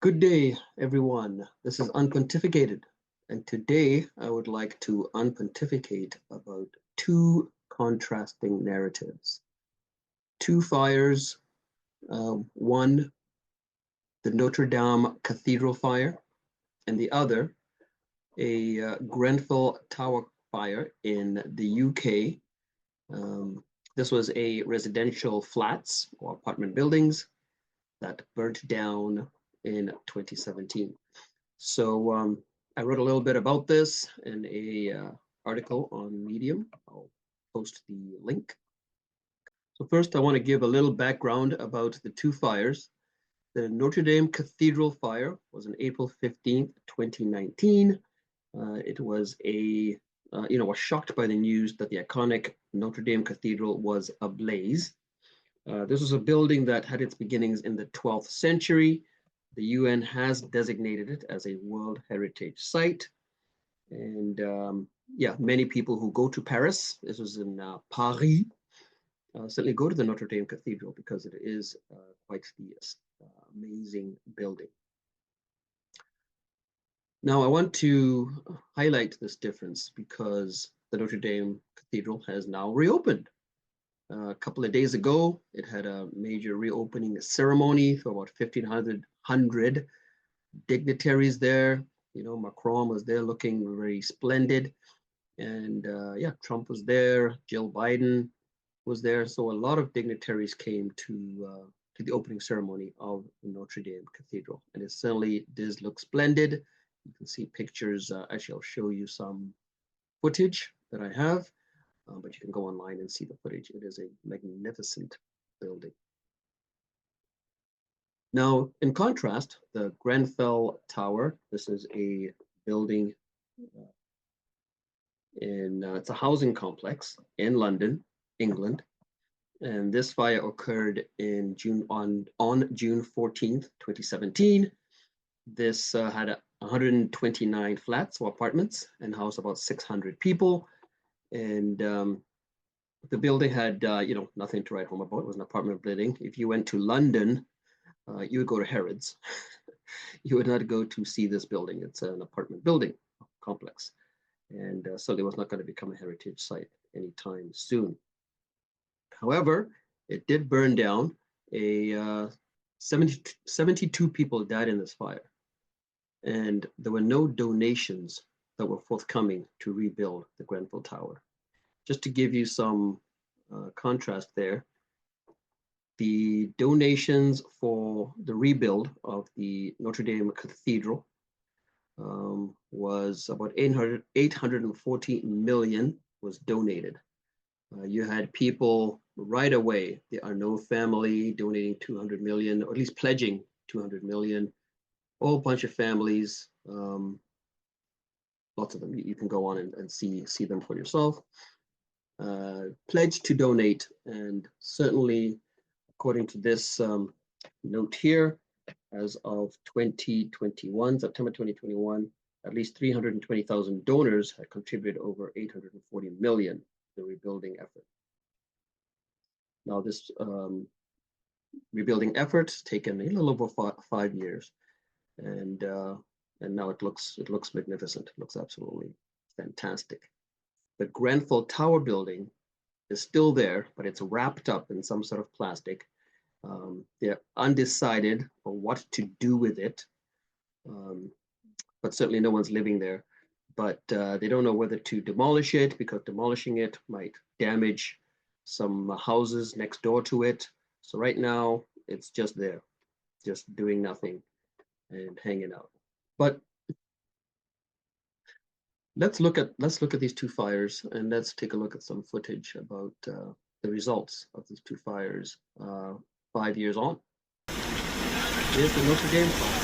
Good day, everyone. This is UnPontificated, and today I would like to unpontificate about two contrasting narratives. Two fires, one, the Notre Dame Cathedral fire, and the other, a Grenfell Tower fire in the UK. This was a residential flats or apartment buildings that burnt down in 2017. So I wrote a little bit about this in a article on Medium. I'll post the link. So first, I want to give a little background about the two fires. The Notre Dame Cathedral fire was on April 15th, 2019. It was was shocked by the news that the iconic Notre Dame Cathedral was ablaze. This was a building that had its beginnings in the 12th century. The UN has designated it as a World Heritage Site. And many people who go to Paris, this was in Paris, certainly go to the Notre Dame Cathedral because it is quite the amazing building. Now, I want to highlight this difference because the Notre Dame Cathedral has now reopened. A couple of days ago, it had a major reopening ceremony for about 1,500 dignitaries there. You know, Macron was there looking very splendid. And Trump was there, Jill Biden was there. So a lot of dignitaries came to the opening ceremony of Notre Dame Cathedral. And it certainly does look splendid. You can see pictures. Actually, I'll show you some footage that I have. But you can go online and see the footage. It is a magnificent building. Now, in contrast, the Grenfell Tower, this is a building it's a housing complex in London, England. And this fire occurred on June 14th, 2017. This had 129 flats or apartments and housed about 600 people. And the building had, nothing to write home about. It was an apartment building. If you went to London, you would go to Harrods. You would not go to see this building. It's an apartment building complex. And so it was not going to become a heritage site anytime soon. However, it did burn down. 72 people died in this fire. And there were no donations that were forthcoming to rebuild the Grenfell Tower. Just to give you some contrast there, the donations for the rebuild of the Notre Dame Cathedral was about 840 million was donated. You had people right away, the Arnault family donating 200 million, or at least pledging 200 million, a whole bunch of families, lots of them. You can go on and see them for yourself. Pledged to donate, and certainly, according to this note here, as of 2021, September 2021, at least 320,000 donors had contributed over 840 million to the rebuilding effort. Now, this rebuilding effort has taken a little over 5 years, and now it looks magnificent. It looks absolutely fantastic. The Grenfell Tower building is still there, but it's wrapped up in some sort of plastic. They're undecided on what to do with it, but certainly no one's living there. But they don't know whether to demolish it, because demolishing it might damage some houses next door to it. So right now, it's just there, just doing nothing and hanging out. But let's look at these two fires, and let's take a look at some footage about the results of these two fires 5 years on. Here's the Notre Dame fire.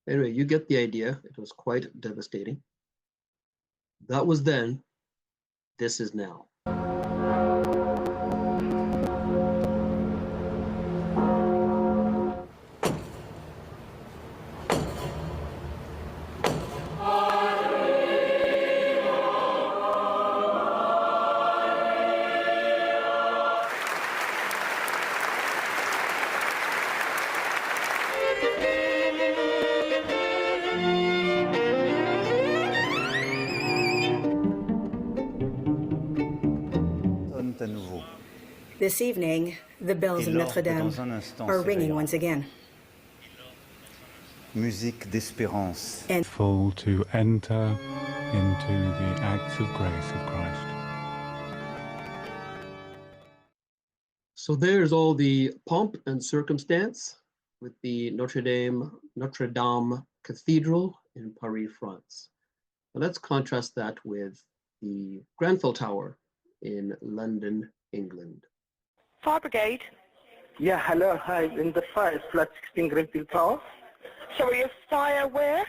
Anyway, you get the idea. It was quite devastating. That was then. This is now. This evening, the bells of Notre Dame are ringing once again. Musique d'espérance. And full to enter into the acts of grace of Christ. So there's all the pomp and circumstance with the Notre Dame Cathedral in Paris, France. Now let's contrast that with the Grenfell Tower in London, England. Fire brigade. Yeah, hello, hi, in the fire, flat 16 Grenfell Tower. Sorry, a fire where?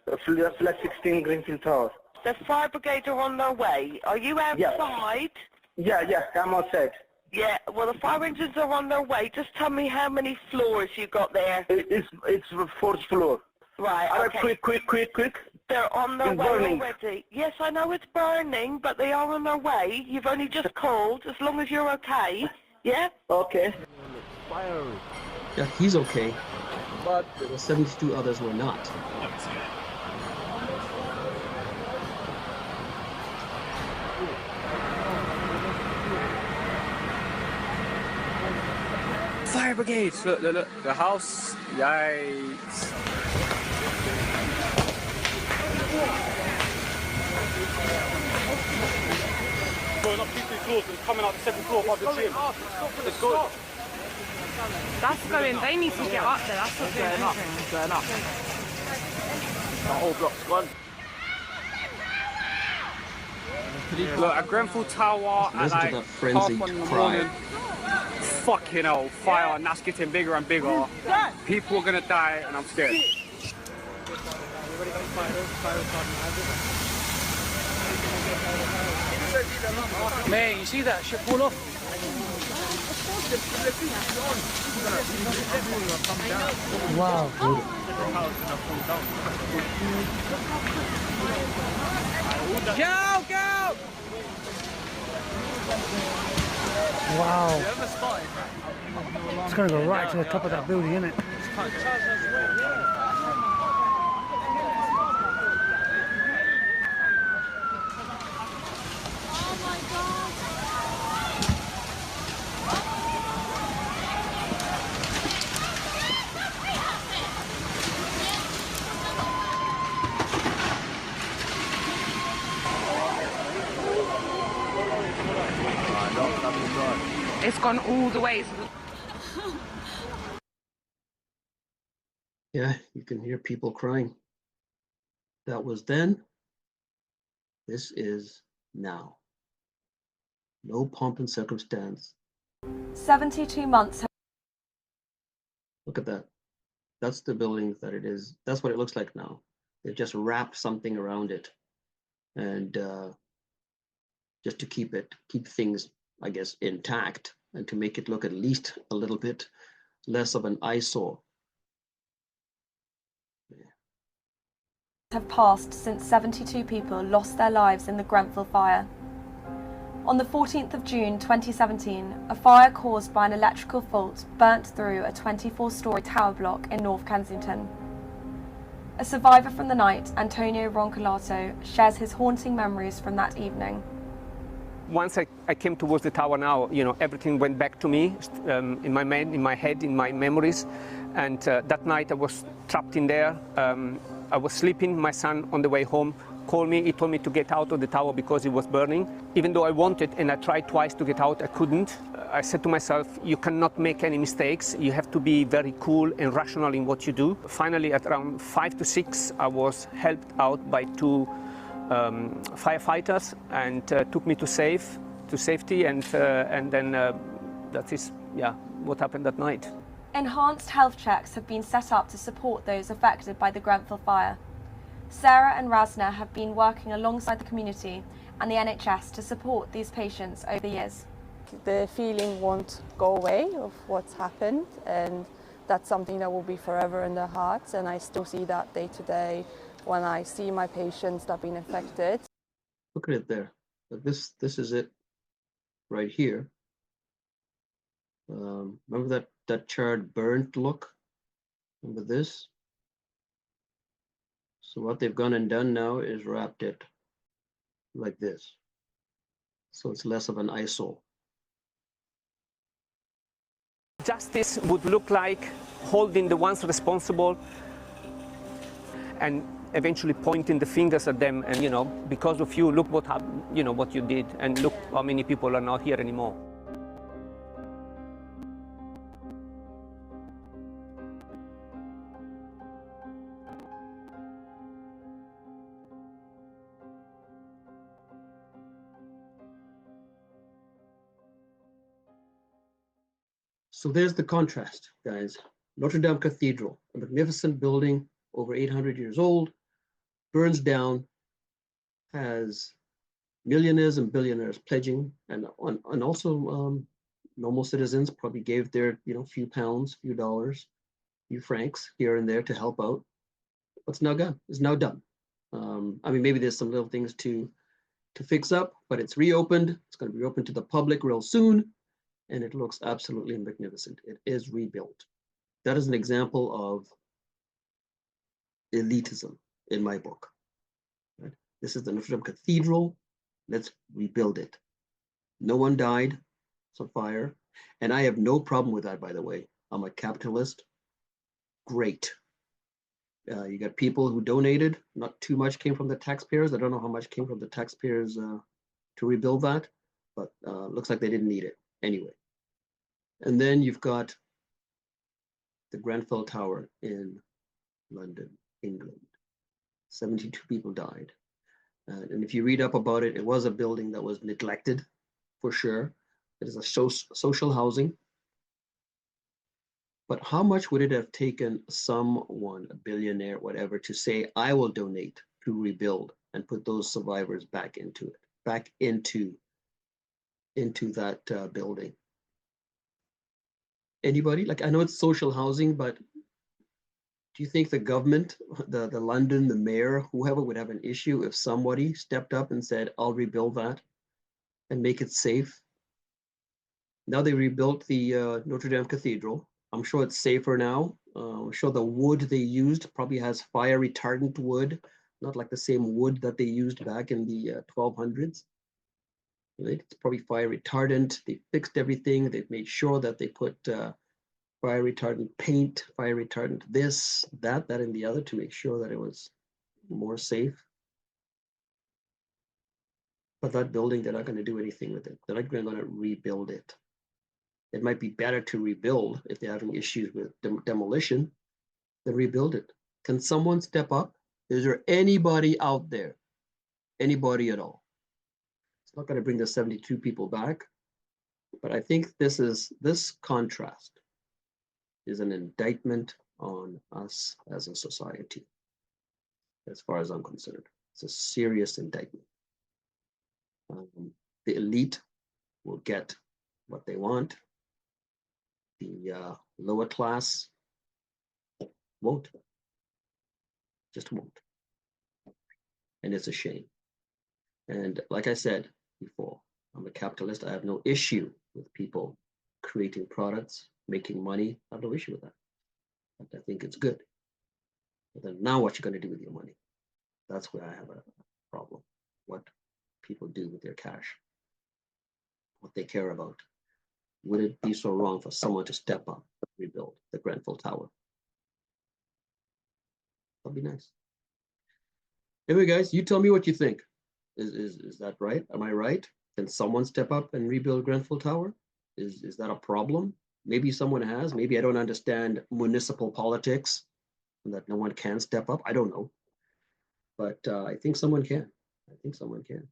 Flat 16 Grenfell Tower. The fire brigade are on their way. Are you outside? Yeah, I'm outside. Yeah, well, the fire engines are on their way. Just tell me how many floors you got there. It's the fourth floor. Right, okay. Quick. They're on their It's way burning. already. Yes, I know it's burning, but they are on their way. You've only just called, as long as you're okay. Yeah? Okay. Yeah, he's okay, but the 72 others were not. Fire brigade! Look, the house. Yikes. Going up 2 floors and coming out the 7th floor above the gym. Let's go. That's going, they need to get up there, that's not going up. Going up. The whole block's gone. Look, at Grenfell Tower at Listen like to that frenzied 1:30 in the cry. morning. Fucking hell, fire, and that's getting bigger and bigger. People are gonna die, and I'm scared. Man, you see that shit fall off? wow. Go! Wow. It's going to go right to the top of that building, isn't it? It's gone all the way. Yeah, you can hear people crying. That was then. This is now. No pomp and circumstance. 72 months. Look at that. That's the building that it is. That's what it looks like now. They've just wrapped something around it, and just to keep things, I guess, intact, and to make it look at least a little bit less of an eyesore. Have passed since 72 people lost their lives in the Grenfell fire. On the 14th of June 2017, a fire caused by an electrical fault burnt through a 24-storey tower block in North Kensington. A survivor from the night, Antonio Roncolato, shares his haunting memories from that evening. Once I came towards the tower now, everything went back to me in my head, in my memories. And that night I was trapped in there. I was sleeping. My son on the way home called me. He told me to get out of the tower because it was burning. Even though I wanted and I tried twice to get out, I couldn't. I said to myself, you cannot make any mistakes. You have to be very cool and rational in what you do. Finally, at around 5 to 6, I was helped out by 2 firefighters and took me to safety, and then that is what happened that night. Enhanced health checks have been set up to support those affected by the Grenfell fire. Sarah and Rasna have been working alongside the community and the NHS to support these patients over the years. The feeling won't go away of what's happened, and that's something that will be forever in their hearts, and I still see that day to day when I see my patients that have been affected. Look at it there. This is it right here. Remember that charred, burnt look? Remember this? So what they've gone and done now is wrapped it like this. So it's less of an eyesore. Justice would look like holding the ones responsible and eventually pointing the fingers at them, and because of you, look what what you did, and look how many people are not here anymore. So there's the contrast, guys. Notre Dame Cathedral, a magnificent building, over 800 years old, burns down, has millionaires and billionaires pledging, and also normal citizens probably gave their few pounds, few dollars, few francs here and there to help out. What's now done is now done. I mean, maybe there's some little things to fix up, but it's reopened. It's going to be open to the public real soon, and it looks absolutely magnificent. It is rebuilt. That is an example of elitism in my book. Right? This is the Notre Dame Cathedral. Let's rebuild it. No one died. It's on fire. And I have no problem with that, by the way. I'm a capitalist. Great. You got people who donated. Not too much came from the taxpayers. I don't know how much came from the taxpayers to rebuild that, but looks like they didn't need it anyway. And then you've got the Grenfell Tower in London, England. 72 people died. And if you read up about it, it was a building that was neglected, for sure. It is a social housing. But how much would it have taken someone, a billionaire, whatever, to say, I will donate to rebuild and put those survivors back into it, back into that building? Anybody? Like, I know it's social housing, but do you think the government, the London, the mayor, whoever would have an issue if somebody stepped up and said, I'll rebuild that and make it safe? Now they rebuilt the Notre Dame Cathedral. I'm sure it's safer now. I'm sure the wood they used probably has fire retardant wood, not like the same wood that they used back in the 1200s. Right? It's probably fire retardant. They fixed everything. They've made sure that they put fire retardant paint, fire retardant this, that, and the other to make sure that it was more safe. But that building, they're not going to do anything with it. They're not going to rebuild it. It might be better to rebuild if they're having issues with demolition than rebuild it. Can someone step up? Is there anybody out there? Anybody at all? It's not going to bring the 72 people back, but I think this contrast is an indictment on us as a society, as far as I'm concerned. It's a serious indictment. The elite will get what they want. The lower class won't. Just won't. And it's a shame. And like I said before, I'm a capitalist. I have no issue with people creating products, making money. I have no issue with that. I think it's good. But then now what you're going to do with your money? That's where I have a problem. What people do with their cash, what they care about. Would it be so wrong for someone to step up and rebuild the Grenfell Tower? That'd be nice. Anyway, guys, you tell me what you think. Is that right? Am I right? Can someone step up and rebuild Grenfell Tower? Is that a problem? Maybe someone has. Maybe I don't understand municipal politics and that no one can step up. I don't know. But I think someone can. I think someone can.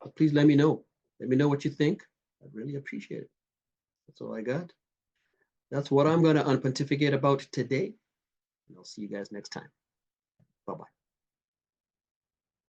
But please let me know. Let me know what you think. I'd really appreciate it. That's all I got. That's what I'm going to unpontificate about today. And I'll see you guys next time. Bye-bye.